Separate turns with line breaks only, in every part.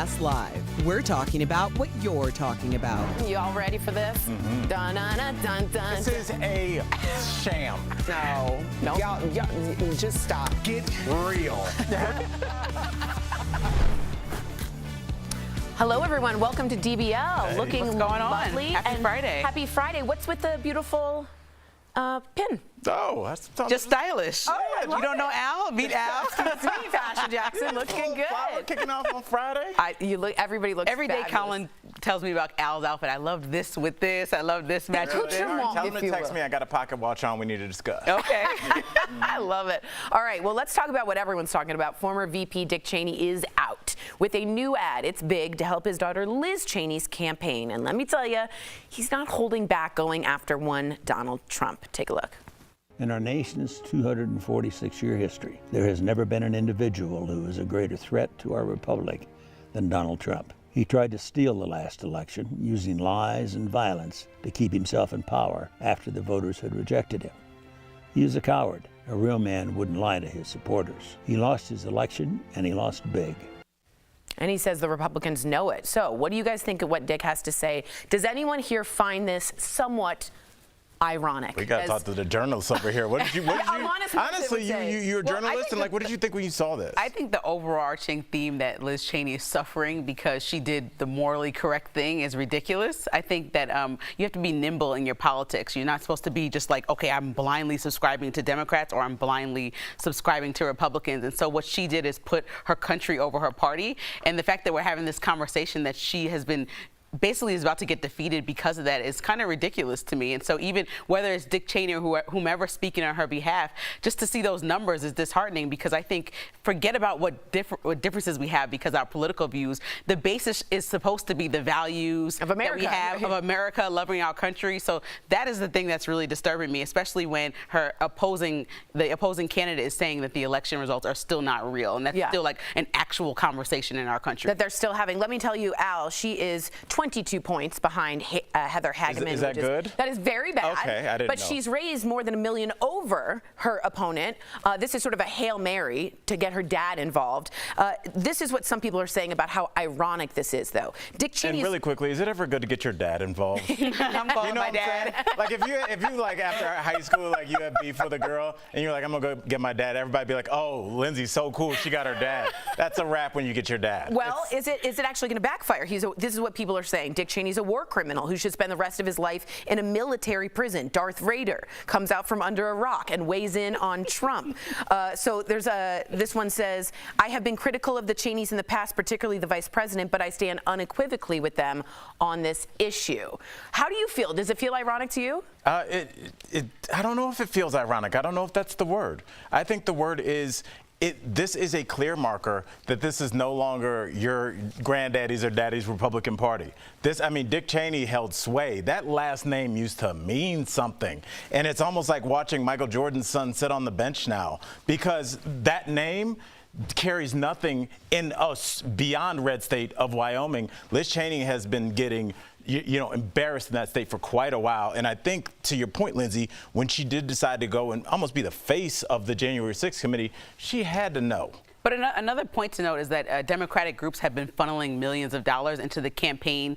Class Live. We're talking about what you're talking about.
You all ready for this?
Mm-hmm.
Dun, dun, dun, dun, dun.
This is a sham.
No.
Y'all, just stop.
Get real.
Hello, everyone. Welcome to DBL.
Hey,
Looking
what's going on?
lovely.
Happy
and
Friday.
Happy Friday. What's with the beautiful pin?
Oh, that's
Just stylish.
Oh, I love
you don't
it.
know Al? Meet Al.
It's me, Fashion Jackson, looking
Flower
good.
kicking off on Friday.
Everybody looks
Every day
fabulous.
Colin tells me about Al's outfit. I love this with this. I love this match with this.
accoutrement.
Tell him
if
to
you
text
will.
me. I got a pocket watch on. We need to discuss.
Okay.
I love it. All right, well, let's talk about what everyone's talking about. Former VP Dick Cheney is out with a new ad. It's big to help his daughter Liz Cheney's campaign. And let me tell you, he's not holding back going after one Donald Trump. Take a look.
In our nation's 246-year history, there has never been an individual who is a greater threat to our republic than Donald Trump. He tried to steal the last election using lies and violence to keep himself in power after the voters had rejected him. He is a coward. A real man wouldn't lie to his supporters. He lost his election, and he lost big.
And he says the Republicans know it. So what do you guys think of what Dick has to say? Does anyone here find this somewhat ironic?
We got to talk to the journalists over here. What did you?
I'm honest with
Honestly,
what they would say.
you're a
Well, I
journalist,
think
and like, what did you think when you saw this?
I think the overarching theme that Liz Cheney is suffering because she did the morally correct thing is ridiculous. I think that you have to be nimble in your politics. You're not supposed to be just like, okay, I'm blindly subscribing to Democrats or I'm blindly subscribing to Republicans. And so what she did is put her country over her party. And the fact that we're having this conversation that she has been basically is about to get defeated because of that is kind of ridiculous to me. And so even whether it's Dick Cheney or whomever speaking on her behalf, just to see those numbers is disheartening because I think forget about what differences we have because our political views, the basis is supposed to be the values
of America,
that we have of America, loving our country. So that is the thing that's really disturbing me, especially when the opposing candidate is saying that the election results are still not real. And that's still like an actual conversation in our country.
That they're still having. Let me tell you, Al, she is 22 points behind Heather Hageman.
Is that good?
That is very bad.
Okay, I didn't
But
know.
she's raised more than $1 million over her opponent. This is sort of a Hail Mary to get her dad involved. This is what some people are saying about how ironic this is, though. Dick Cheney.
And really quickly, is it ever good to get your dad involved?
I'm calling
You know
my
what I'm
dad.
saying? Like if you like after high school, like you had beef with a girl, and you're like, I'm gonna go get my dad. Everybody be like, oh, Lindsay's so cool, she got her dad. That's a wrap when you get your dad.
Well, is it actually going to backfire? This is what people are saying. Dick Cheney's a war criminal who should spend the rest of his life in a military prison. Darth Vader comes out from under a rock and weighs in on Trump. So there's this one says, I have been critical of the Cheneys in the past, particularly the vice president, but I stand unequivocally with them on this issue. How do you feel? Does it feel ironic to you?
I don't know if it feels ironic. I don't know if that's the word. I think the word is, this is a clear marker that this is no longer your granddaddy's or daddy's Republican Party. Dick Cheney held sway. That last name used to mean something. And it's almost like watching Michael Jordan's son sit on the bench now because that name carries nothing in us beyond red state of Wyoming. Liz Cheney has been getting embarrassed in that state for quite a while. And I think, to your point, Lindsay, when she did decide to go and almost be the face of the January 6th committee, she had to know.
But another point to note is that Democratic groups have been funneling millions of dollars into the campaign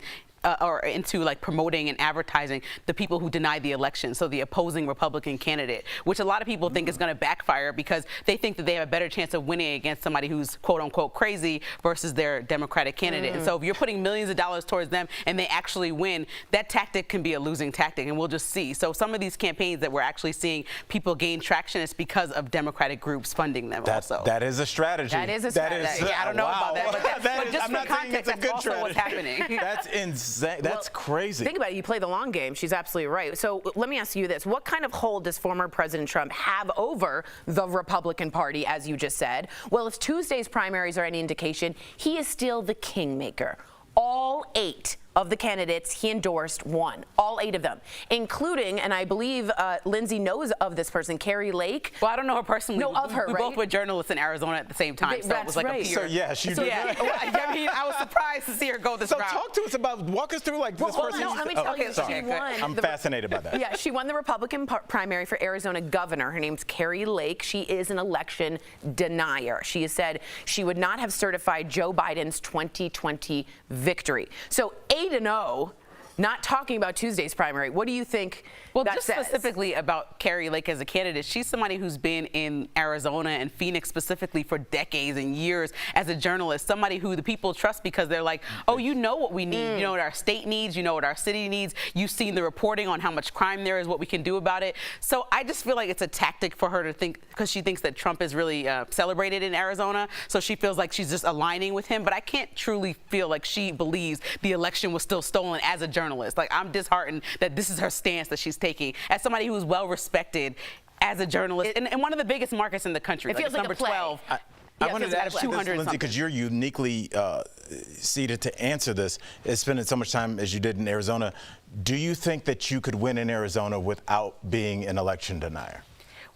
or into like promoting and advertising the people who denied the election, so the opposing Republican candidate, which a lot of people think is going to backfire because they think that they have a better chance of winning against somebody who's quote unquote crazy versus their Democratic candidate. And so if you're putting millions of dollars towards them and they actually win, that tactic can be a losing tactic, and we'll just see. So some of these campaigns that we're actually seeing people gain traction is because of Democratic groups funding them also.
That is a strategy.
That is a strategy.
I don't know about that, but just
I'm
for
not saying
context,
it's a
that's
good
also what's
strategy.
happening.
That's insane. That's crazy.
Think about it. You play the long game. She's absolutely right. So let me ask you this. What kind of hold does former President Trump have over the Republican Party, as you just said? Well, if Tuesday's primaries are any indication, he is still the kingmaker. All 8 of the candidates he endorsed won, all 8 of them, including, and I believe Lindsay knows of this person, Carrie Lake.
Well, I don't know her personally.
No, of her,
we
right?
both were journalists in Arizona at the same time, so it was like
right.
a peer.
So yeah, she did.
Yeah, I mean, I was surprised to see her go this
So
route.
walk us through like this person.
No, let me tell you,
sorry.
she won.
I'm fascinated by that.
Yeah, she won the Republican primary for Arizona governor. Her name's Carrie Lake. She is an election denier. She has said she would not have certified Joe Biden's 2020 victory. So 8-0, not talking about Tuesday's primary. What do you think
Well,
that
just
says?
specifically about Carrie Lake as a candidate, she's somebody who's been in Arizona and Phoenix specifically for decades and years as a journalist, somebody who the people trust because they're like, oh, you know what we need. You know what our state needs. You know what our city needs. You've seen the reporting on how much crime there is, what we can do about it. So I just feel like it's a tactic for her to think, because she thinks that Trump is really celebrated in Arizona. So she feels like she's just aligning with him. But I can't truly feel like she believes the election was still stolen as a journalist. Like, I'm disheartened that this is her stance that she's taking as somebody who's well respected as a journalist in one of the biggest markets in the country.
It feels like
number
a play.
12.
I wanted to ask you this,
200
Lindsay, because you're uniquely seated to answer this, spending so much time as you did in Arizona. Do you think that you could win in Arizona without being an election denier?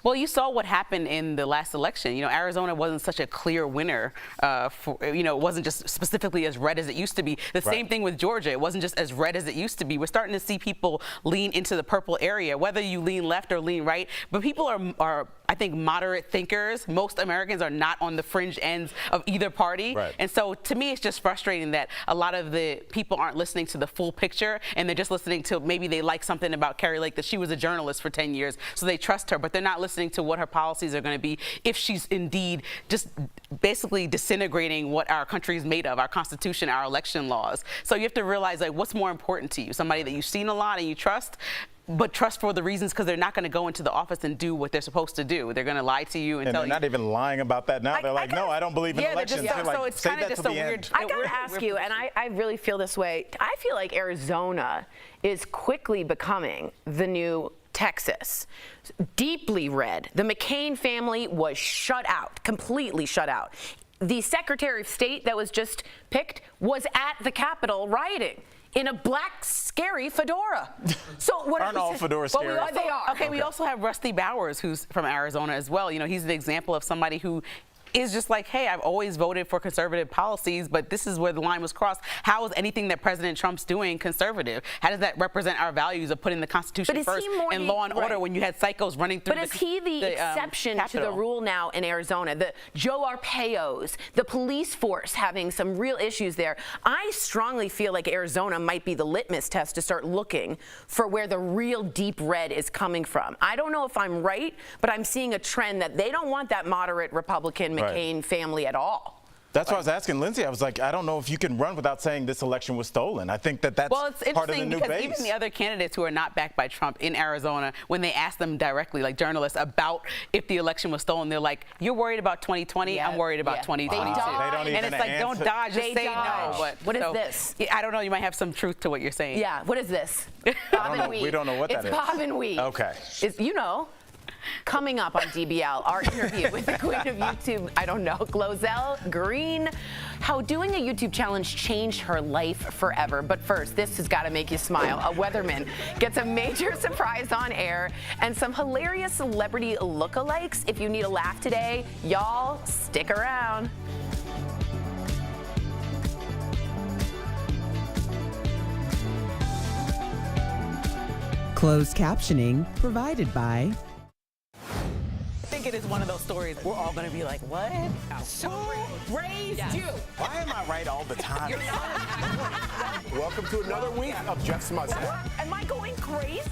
Well, you saw what happened in the last election. You know, Arizona wasn't such a clear winner. It wasn't just specifically as red as it used to be. The same thing with Georgia. It wasn't just as red as it used to be. We're starting to see people lean into the purple area, whether you lean left or lean right. But people are I think, moderate thinkers. Most Americans are not on the fringe ends of either party.
Right.
And so to me, it's just frustrating that a lot of the people aren't listening to the full picture, and they're just listening to, maybe they like something about Carrie Lake, that she was a journalist for 10 years, so they trust her, but they're not listening to what her policies are going to be if she's indeed just basically disintegrating what our country is made of, our Constitution, our election laws. So you have to realize, like, what's more important to you? Somebody that you've seen a lot and you trust, but trust for the reasons, because they're not going to go into the office and do what they're supposed to do. They're going to lie to you and tell
they're
you.
not even lying about that now. They're like, no, I don't believe in elections.
Just,
They're like,
so it's
say
kind of
that
just
to
a
the
weird.
end.
I gotta ask you, and I really feel this way. I feel like Arizona is quickly becoming the new Texas. Deeply red. The McCain family was shut out, completely shut out. The Secretary of State that was just picked was at the Capitol rioting in a black, scary fedora. So what
Aren't all fedoras scary?
Well, they are.
Okay, we also have Rusty Bowers, who's from Arizona as well. You know, he's the example of somebody who is just like, hey, I've always voted for conservative policies, but this is where the line was crossed. How is anything that President Trump's doing conservative? How does that represent our values of putting the Constitution first and law and order when you had psychos running through
But is he the exception to the rule now in Arizona? The Joe Arpaio's, the police force having some real issues there. I strongly feel like Arizona might be the litmus test to start looking for where the real deep red is coming from. I don't know if I'm right, but I'm seeing a trend that they don't want that moderate Republican McCain family at all.
That's why I was asking Lindsay. I was like, I don't know if you can run without saying this election was stolen. I think that's
well, it's
part of the
interesting
new
because
base.
even the other candidates who are not backed by Trump in Arizona, when they ask them directly, like journalists, about if the election was stolen, they're like, "You're worried about 2020.
Yeah.
I'm worried about 2022."
They dodge.
They don't even
and it's like, don't dodge, just say no. But,
What is this?
I don't know. You might have some truth to what you're saying.
Yeah, what is this?
don't know. We don't know what that is.
It's Bob and Weave.
Okay.
You know. Coming up on DBL, our interview with the queen of YouTube, I don't know, Glozell Green, how doing a YouTube challenge changed her life forever. But first, this has got to make you smile. A weatherman gets a major surprise on air and some hilarious celebrity lookalikes. If you need a laugh today, y'all stick around.
Closed captioning provided by
I think it is one of those stories we're all going to be like, what?
So raised you.
Why am I right all the time?
Welcome to another week of Jeff's Mustache.
Am I going crazy?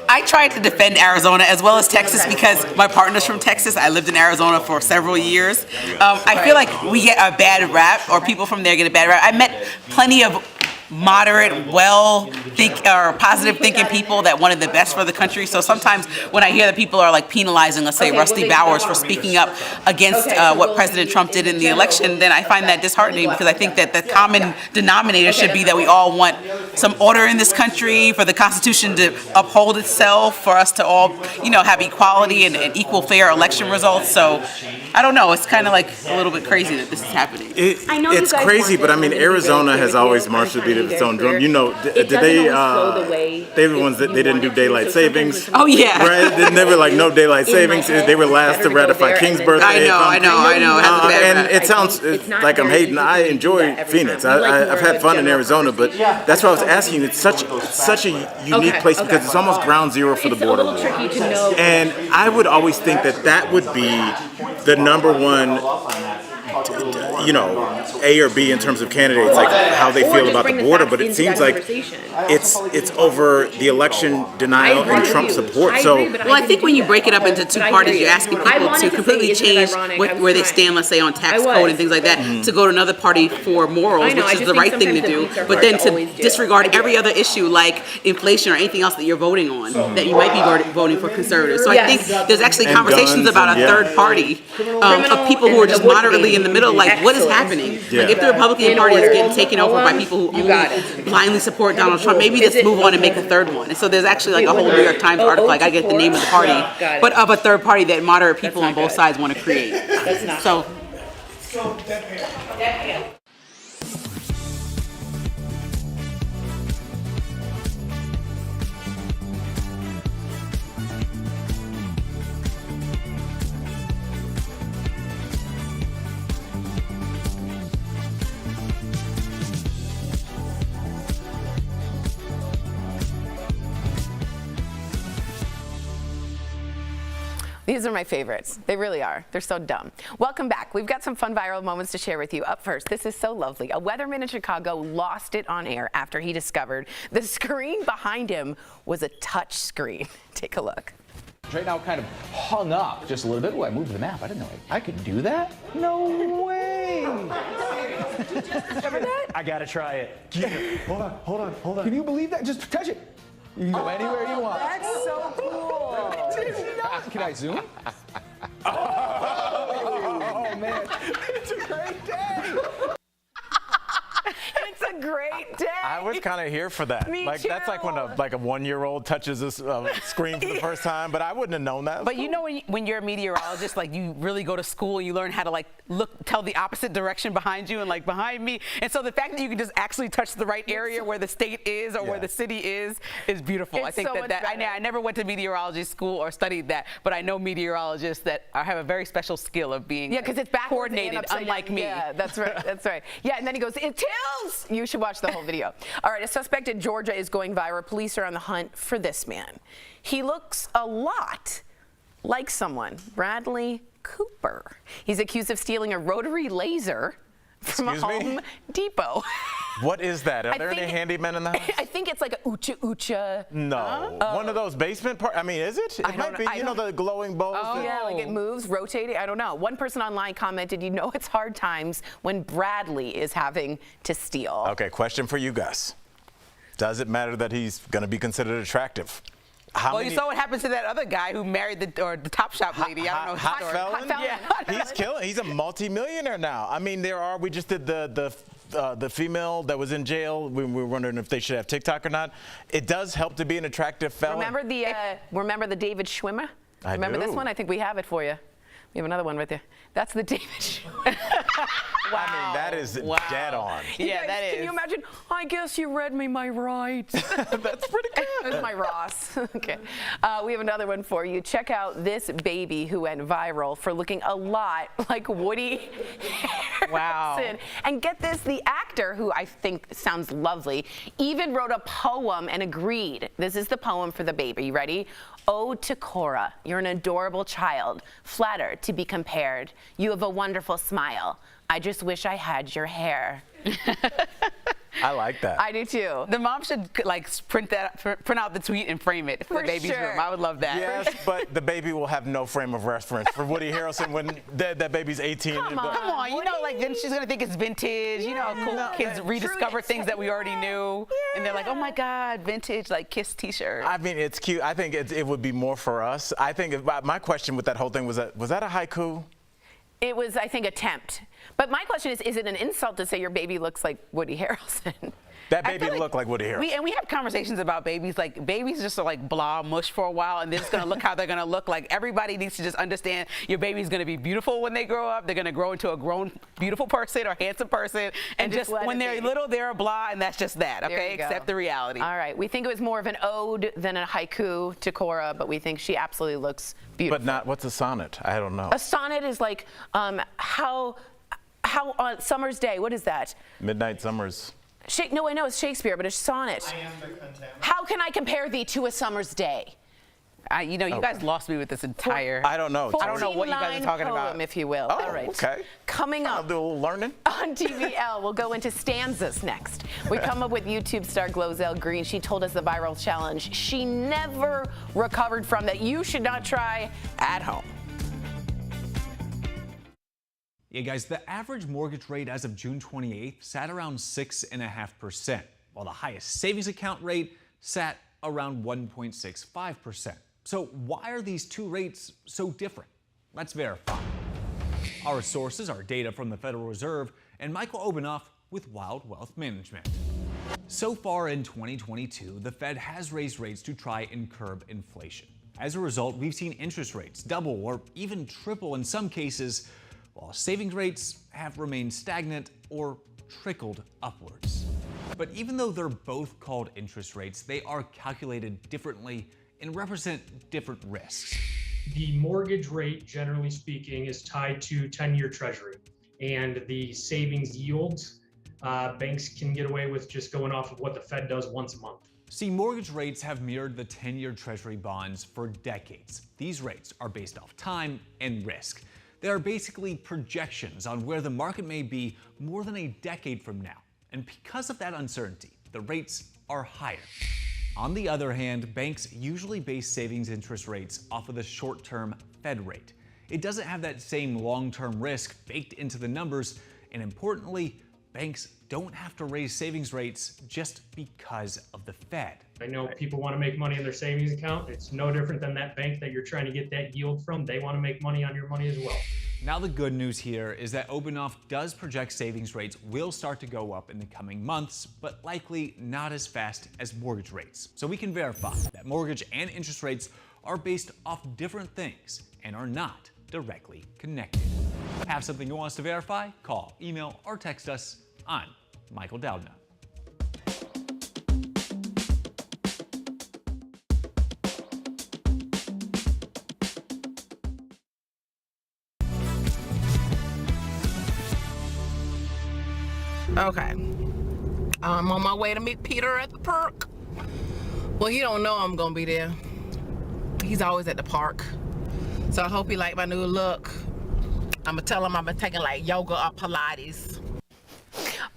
I tried to defend Arizona as well as Texas because my partner's from Texas. I lived in Arizona for several years. I feel like we get a bad rap, or people from there get a bad rap. I met plenty of moderate, positive thinking people that wanted the best for the country. So sometimes when I hear that people are like penalizing, let's say, Rusty Bowers for speaking up against what President Trump did in the election, then I find that disheartening, because I think that the common denominator should be that we all want some order in this country, for the Constitution to uphold itself, for us to all, have equality and equal, fair election results. So I don't know. It's kind of like a little bit crazy that this is happening.
It's crazy, but I mean, Arizona has always marched the beat of its own drum. You know, did they were the ones that they didn't do daylight savings.
Oh yeah.
Right? They were like no daylight savings. They were last to ratify King's birthday.
I know.
And it sounds like I'm hating. I enjoy Phoenix. I've had fun in Arizona, but that's what I was asking. It's such a unique place because it's almost ground zero for the border war. And I would always think that would be the number one, A or B in terms of candidates, like how they feel about the border. But it seems like it's over the election denial and Trump support. So,
well, I think when you break it up into two parties, you're asking people to completely change where they stand, let's say, on tax code and things like that, to go to another party for morals, which is the right thing to do, but then to disregard every other issue like inflation or anything else that you're voting on, that you might be voting for conservatives. So I think there's actually conversations about a third party of people who are just moderately in the middle, like what is happening? Like if the Republican Party is getting taken over by people who only blindly support Donald Trump, maybe let's move on and make a third one. And so there's actually like a whole New York Times article, like I get the name of the party, but of a third party that moderate people on both sides want to create. So.
These are my favorites. They really are. They're so dumb. Welcome back. We've got some fun viral moments to share with you. Up first, this is so lovely. A weatherman in Chicago lost it on air after he discovered the screen behind him was a touch screen. Take a look.
Right now kind of hung up just a little bit. Oh, I moved the map. I didn't know I could do that. No way. I gotta try it. Hold on. Can you believe that? Just touch it. You can go anywhere you want.
That's so cool.
Can I zoom? Oh man, it's a great day.
It's a great day.
I was kind of here for that.
Me
like
too.
That's like when a 1-year-old touches this screen for the first time, but I wouldn't have known that.
But you know when you're a meteorologist, like you really go to school and you learn how to like tell the opposite direction behind you and like behind me. And so the fact that you can just actually touch the right area where the state is or where the city is beautiful.
It's
I think
so
I never went to meteorology school or studied that, but I know meteorologists that have a very special skill of being
because it's backwards
coordinated,
and
unlike
down.
me.
Yeah, that's right. That's right. Yeah, and then he goes, it tilts. You should watch the whole video. All right, a suspect in Georgia is going viral. Police are on the hunt for this man. He looks a lot like someone, Bradley Cooper. He's accused of stealing a rotary laser from a Home Depot.
What is that? Are there any handymen in the house?
I think it's like a ucha.
No. One of those basement parts? I mean, is it? It might be. You know the glowing balls?
Oh, yeah, like it moves, rotating. I don't know. One person online commented, it's hard times when Bradley is having to steal.
Okay, question for you guys. Does it matter that he's going to be considered attractive?
You saw what happened to that other guy who married the Top Shop lady. I don't know.
Hot felon?
Yeah.
He's killing. He's a multi-millionaire now. I mean, we just did the female that was in jail. We were wondering if they should have TikTok or not. It does help to be an attractive felon.
Remember the David Schwimmer? Remember this one? I think we have it for you. We have another one right there. That's the David Schwimmer.
Wow. I mean, that is dead on.
Yeah, that is.
Can you imagine? I guess you read me my rights.
That's pretty good.
That's my Ross. Okay. We have another one for you. Check out this baby who went viral for looking a lot like Woody Harrelson.
Wow.
And get this, the actor, who I think sounds lovely, even wrote a poem and agreed. This is the poem for the baby. You ready? Ode to Cora, you're an adorable child, flattered to be compared. You have a wonderful smile. I just wish I had your hair.
I like that.
I do too.
The mom should print out the tweet and frame it for the baby's room. I would love that.
Yes, but the baby will have no frame of reference for Woody Harrelson when that baby's 18.
Come on, then she's gonna think it's vintage. Cool kids rediscover things that we already knew, and they're like, oh my God, vintage, like Kiss T-shirt.
I mean, it's cute. I think it would be more for us. I think my question with that whole thing was that a haiku?
It was, I think, attempt. But my question is it an insult to say your baby looks like Woody Harrelson?
That
I
baby
feel
looked like Woody Harrelson.
And we have conversations about babies. Like, babies just are like blah, mush for a while, and they're just going to look how they're going to look. Like, everybody needs to just understand your baby's going to be beautiful when they grow up. They're going to grow into a grown, beautiful person or handsome person. And just when they're little, they're a blah, and that's just that, okay? Accept the reality.
All right. We think it was more of an ode than a haiku to Cora, but we think she absolutely looks beautiful.
But not, what's a sonnet? I don't know.
A sonnet is like, how on Summer's Day, what is that?
Midnight Summers.
No, I know it's Shakespeare, but it's sonnet.
I am the content.
How can I compare thee to a summer's day?
You know, you guys lost me with this entire.
I don't know.
I don't know what you guys are talking
poem,
about.
if you will.
Oh,
All right.
okay.
Coming
I'll
up
do a little learning.
on DBL, we'll go into stanzas next. We come up with YouTube star Glozell Green. She told us the viral challenge she never recovered from that you should not try at home.
Yeah, guys, the average mortgage rate as of June 28th sat around 6.5%, while the highest savings account rate sat around 1.65%. So why are these two rates so different? Let's verify. Our sources are data from the Federal Reserve and Michael Obanoff with Wild Wealth Management. So far in 2022, the Fed has raised rates to try and curb inflation. As a result, we've seen interest rates double or even triple in some cases, while savings rates have remained stagnant or trickled upwards. But even though they're both called interest rates, they are calculated differently and represent different risks.
The mortgage rate, generally speaking, is tied to 10-year treasury, and the savings yields, banks can get away with just going off of what the Fed does once a month.
See, mortgage rates have mirrored the 10-year treasury bonds for decades. These rates are based off time and risk. They are basically projections on where the market may be more than a decade from now. And because of that uncertainty, the rates are higher. On the other hand, banks usually base savings interest rates off of the short-term Fed rate. It doesn't have that same long-term risk baked into the numbers, and importantly, banks don't have to raise savings rates just because of the Fed.
I know people want to make money in their savings account. It's no different than that bank that you're trying to get that yield from. They want to make money on your money as well.
Now the good news here is that Obanoff does project savings rates will start to go up in the coming months, but likely not as fast as mortgage rates. So we can verify that mortgage and interest rates are based off different things and are not directly connected. Have something you want us to verify? Call, email, or text us. I'm Michael Doudna.
Okay. I'm on my way to meet Peter at the park. Well, he don't know I'm gonna be there. He's always at the park. So I hope he like my new look. I'm gonna tell him I've been taking like yoga or Pilates.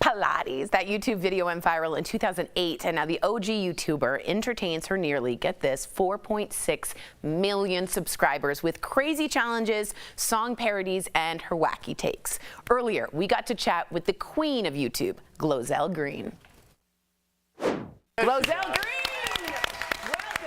Pilates. That YouTube video went viral in 2008, and now the OG YouTuber entertains her nearly, get this, 4.6 million subscribers with crazy challenges, song parodies, and her wacky takes. Earlier, we got to chat with the queen of YouTube, Glozell Green. Glozell Green! Welcome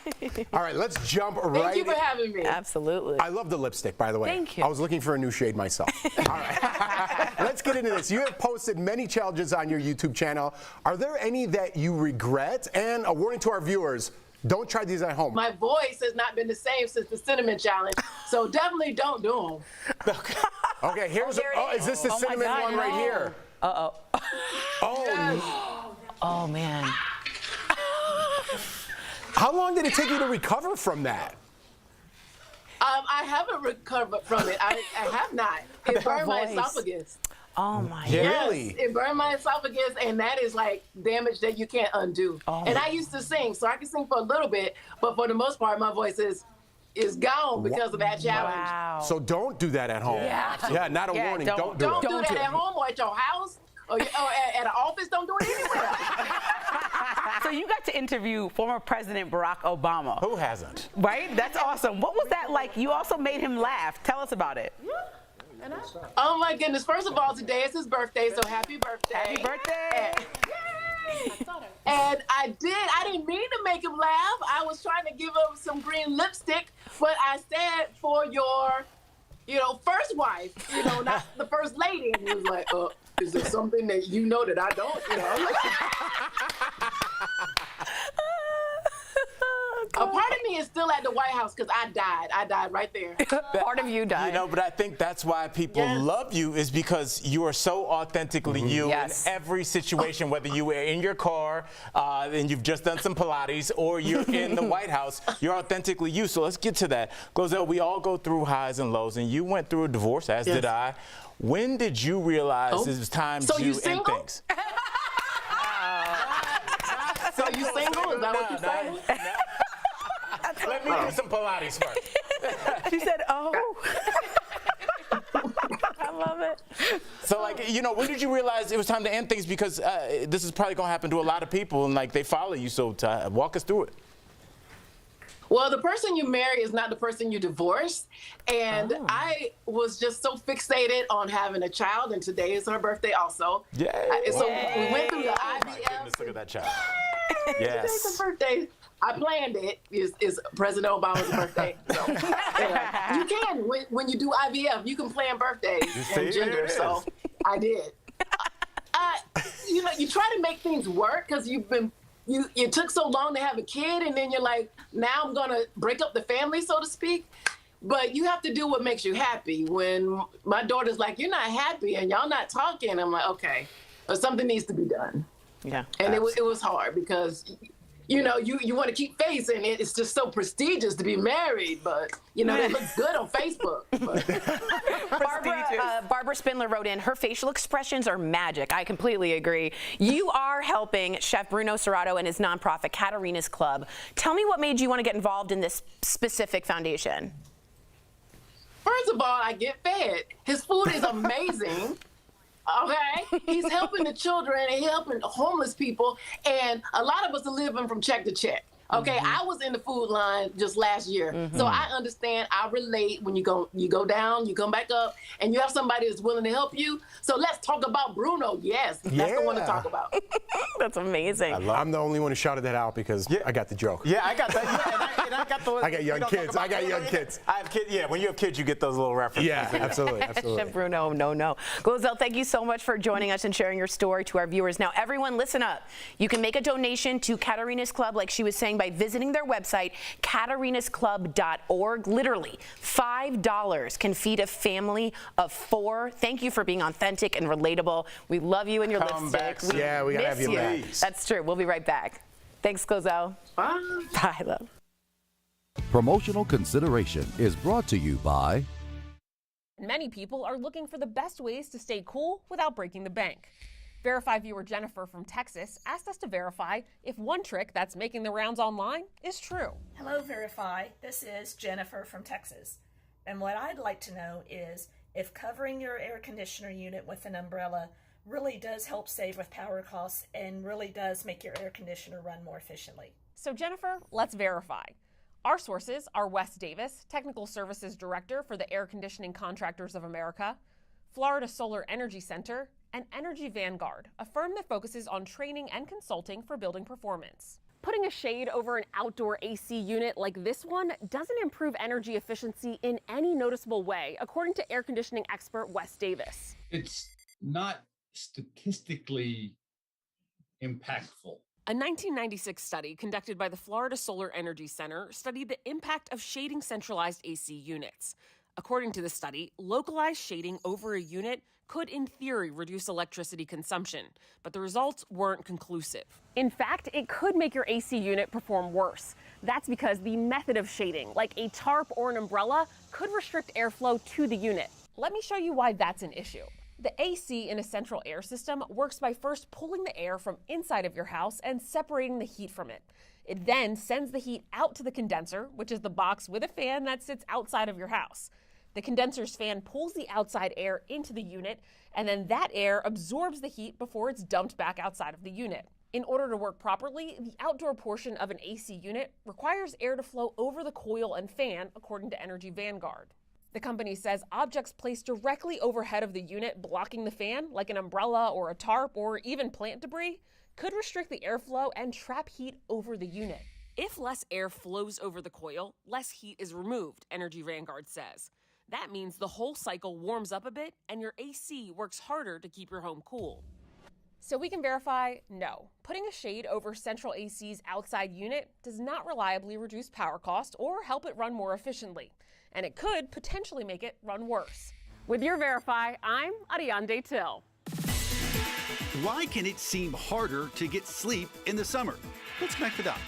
to DBL.
All right, let's jump right in.
Thank you for having me.
Absolutely.
I love the lipstick, by the way.
Thank you.
I was looking for a new shade myself. All right. Let's get into this. You have posted many challenges on your YouTube channel. Are there any that you regret? And a warning to our viewers, don't try these at home.
My voice has not been the same since the cinnamon challenge, so definitely don't do them.
Okay, here's is this the cinnamon
God,
one right
no.
here?
Uh-oh.
Oh,
Yes.
Oh, man.
how long did it take you to recover from that?
I haven't recovered from it. I have not. It burned my
voice.
esophagus.
Oh, my God.
Really?
Yes, it burned my esophagus, and that is like damage that you can't undo. And I used to sing, so I can sing for a little bit, but for the most part, my voice is gone because of that challenge.
Wow.
So don't do that at home.
Yeah.
Not a warning. Don't do
Don't
it.
do that at home or at your house or at an office. Don't do it anywhere.
So you got to interview former President Barack Obama.
Who hasn't?
Right? That's awesome. What was that like? You also made him laugh. Tell us about it.
Oh my goodness. First of all, today is his birthday, so happy birthday.
Happy birthday.
And I didn't mean to make him laugh. I was trying to give him some green lipstick, but I said for your, first wife, not the first lady. And he was like, is there something that you know that I don't? You know? A part of me is still at the White House because I died. I died right there.
Part of you died.
You know, but I think that's why people love you, is because you are so authentically you in every situation, whether you were in your car and you've just done some Pilates, or you're in the White House, you're authentically you. So let's get to that. Glozell, we all go through highs and lows, and you went through a divorce, as did I. When did you realize it was time to end things?
So you single? Is that what you're saying?
Let me do some Pilates first.
She said, oh. I love it.
So, like, you know, when did you realize it was time to end things? Because this is probably going to happen to a lot of people, and, like, they follow you. So walk us through it.
Well, the person you marry is not the person you divorce. And I was just so fixated on having a child, and today is her birthday also.
Yeah.
So we went through the IVF.
Oh, my goodness, look at that child.
Today's her birthday. I planned it. Is President Obama's birthday. So, you can, when you do IVF, you can plan birthdays and gender. So I did. You know, you try to make things work because you took so long to have a kid, and then you're like, now I'm going to break up the family, so to speak. But you have to do what makes you happy. When my daughter's like, you're not happy and y'all not talking, I'm like, okay, but something needs to be done.
Yeah.
And it was hard because, you know, you want to keep face, and it's just so prestigious to be married, but, you know, it looks good on Facebook.
Barbara Spindler wrote in, her facial expressions are magic. I completely agree. You are helping Chef Bruno Serrato and his nonprofit, Katarina's Club. Tell me what made you want to get involved in this specific foundation.
First of all, I get fed. His food is amazing. Okay, he's helping the children and helping homeless people, and a lot of us are living from check to check. Okay, I was in the food line just last year, so I understand. I relate. When you go down, you come back up, and you have somebody that's willing to help you. So let's talk about Bruno. Yes, that's the one to talk about.
That's amazing.
I'm the only one who shouted that out because I got the joke.
Yeah, I got that. Yeah, and I got the.
I got young kids. I got young kids.
I have kids. Yeah, when you have kids, you get those little references.
Yeah, absolutely, absolutely.
Chef Bruno, no. Glozell, thank you so much for joining us and sharing your story to our viewers. Now, everyone, listen up. You can make a donation to Katarina's Club, like she was saying, by visiting their website, katarinasclub.org. Literally, $5 can feed a family of 4. Thank you for being authentic and relatable. We love you and your lipstick.
We gotta have you back.
That's true. We'll be right back. Thanks, Glozell.
Bye.
Bye, love.
Promotional consideration is brought to you by...
Many people are looking for the best ways to stay cool without breaking the bank. Verify viewer Jennifer from Texas asked us to verify if one trick that's making the rounds online is true.
Hello, Verify. This is Jennifer from Texas. And what I'd like to know is if covering your air conditioner unit with an umbrella really does help save with power costs and really does make your air conditioner run more efficiently.
So Jennifer, let's verify. Our sources are Wes Davis, Technical Services Director for the Air Conditioning Contractors of America, Florida Solar Energy Center, and Energy Vanguard, a firm that focuses on training and consulting for building performance. Putting a shade over an outdoor AC unit like this one doesn't improve energy efficiency in any noticeable way, according to air conditioning expert Wes Davis.
It's not statistically impactful.
A 1996 study conducted by the Florida Solar Energy Center studied the impact of shading centralized AC units. According to the study, localized shading over a unit could, in theory, reduce electricity consumption, but the results weren't conclusive. In fact, it could make your AC unit perform worse. That's because the method of shading, like a tarp or an umbrella, could restrict airflow to the unit. Let me show you why that's an issue. The AC in a central air system works by first pulling the air from inside of your house and separating the heat from it. It then sends the heat out to the condenser, which is the box with a fan that sits outside of your house. The condenser's fan pulls the outside air into the unit, and then that air absorbs the heat before it's dumped back outside of the unit. In order to work properly, the outdoor portion of an AC unit requires air to flow over the coil and fan, according to Energy Vanguard. The company says objects placed directly overhead of the unit blocking the fan, like an umbrella or a tarp or even plant debris, could restrict the airflow and trap heat over the unit. If less air flows over the coil, less heat is removed, Energy Vanguard says. That means the whole cycle warms up a bit and your AC works harder to keep your home cool. So we can verify, no. Putting a shade over central AC's outside unit does not reliably reduce power cost or help it run more efficiently. And it could potentially make it run worse. With your Verify, I'm Ariane Till.
Why can it seem harder to get sleep in the summer? Let's connect the dots.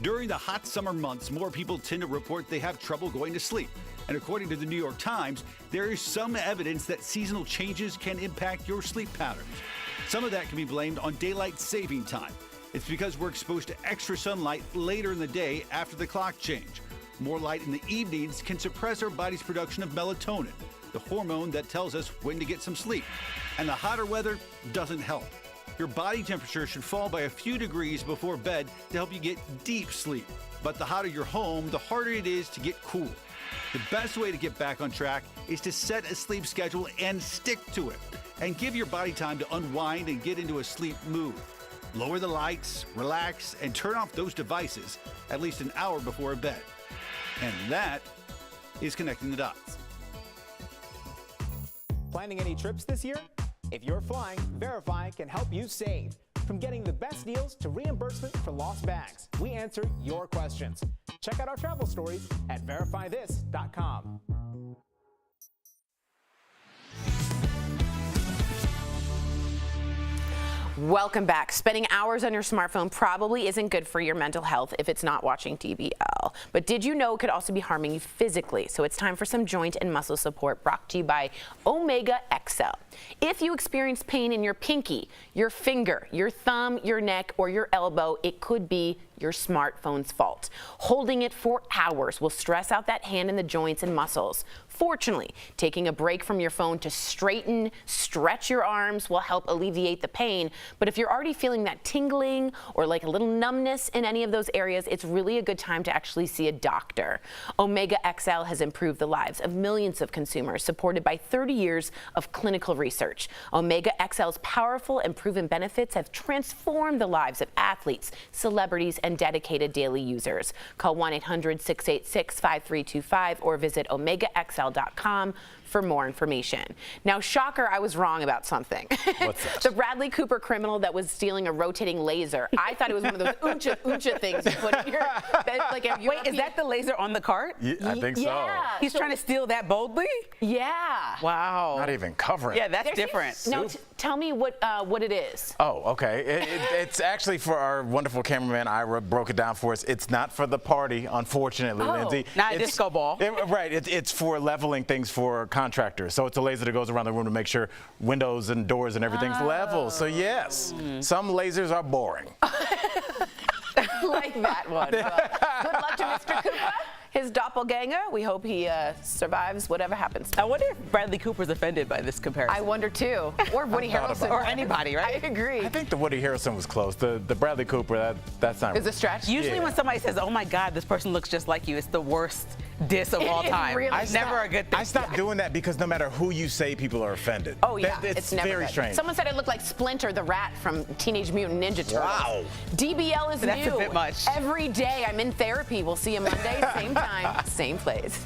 During the hot summer months, more people tend to report they have trouble going to sleep. And according to the New York Times, there is some evidence that seasonal changes can impact your sleep patterns. Some of that can be blamed on daylight saving time. It's because we're exposed to extra sunlight later in the day after the clock change. More light in the evenings can suppress our body's production of melatonin, the hormone that tells us when to get some sleep. And the hotter weather doesn't help. Your body temperature should fall by a few degrees before bed to help you get deep sleep. But the hotter your home, the harder it is to get cool. The best way to get back on track is to set a sleep schedule and stick to it. And give your body time to unwind and get into a sleep mood. Lower the lights, relax, and turn off those devices at least an hour before bed. And that is connecting the dots.
Planning any trips this year? If you're flying, Verify can help you save. From getting the best deals to reimbursement for lost bags, we answer your questions. Check out our travel stories at verifythis.com.
Welcome back. Spending hours on your smartphone probably isn't good for your mental health if it's not watching DBL. But did you know it could also be harming you physically? So it's time for some joint and muscle support brought to you by Omega XL. If you experience pain in your pinky, your finger, your thumb, your neck, or your elbow, it could be your smartphone's fault. Holding it for hours will stress out that hand and the joints and muscles. Fortunately, taking a break from your phone to straighten, stretch your arms will help alleviate the pain. But if you're already feeling that tingling or like a little numbness in any of those areas, it's really a good time to actually see a doctor. Omega XL has improved the lives of millions of consumers, supported by 30 years of clinical research. Omega XL's powerful and proven benefits have transformed the lives of athletes, celebrities, and dedicated daily users. Call 1-800-686-5325 or visit OmegaXL.com for more information. Now, shocker, I was wrong about something.
What's that?
The Bradley Cooper criminal that was stealing a rotating laser. I thought it was one of those uncha things you put in your bed. Like
Wait, is that the laser on the cart?
Yeah, I think so.
Yeah.
He's trying to steal that boldly?
Yeah.
Wow.
Not even covering.
Yeah, that's different.
Now, tell me what it is.
Oh, okay. It's actually for our wonderful cameraman, Ira, broke it down for us. It's not for the party, unfortunately, Lindsay.
Not a disco ball.
Right. It's for leveling things for contractors. So it's a laser that goes around the room to make sure windows and doors and everything's level. So yes, some lasers are boring.
Like that one. Good luck to Mr. Cooper. His doppelganger. We hope he survives whatever happens.
I wonder if Bradley Cooper's offended by this comparison.
I wonder too. Or Woody Harrelson.
Or anybody, right?
I agree.
I think the Woody Harrelson was close. The Bradley Cooper, that's not.
Is a stretch.
Usually when somebody says, oh my God, this person looks just like you, it's the worst diss of all time.
Really
It's never a good thing.
I stopped doing that because no matter who you say, people are offended.
Oh yeah,
it's
never
very
good.
strange.
Someone said it looked like Splinter the rat from Teenage Mutant Ninja Turtles.
Wow.
DBL is
That's
new.
a bit much.
Every day I'm in therapy. We'll see you Monday, same time, same place.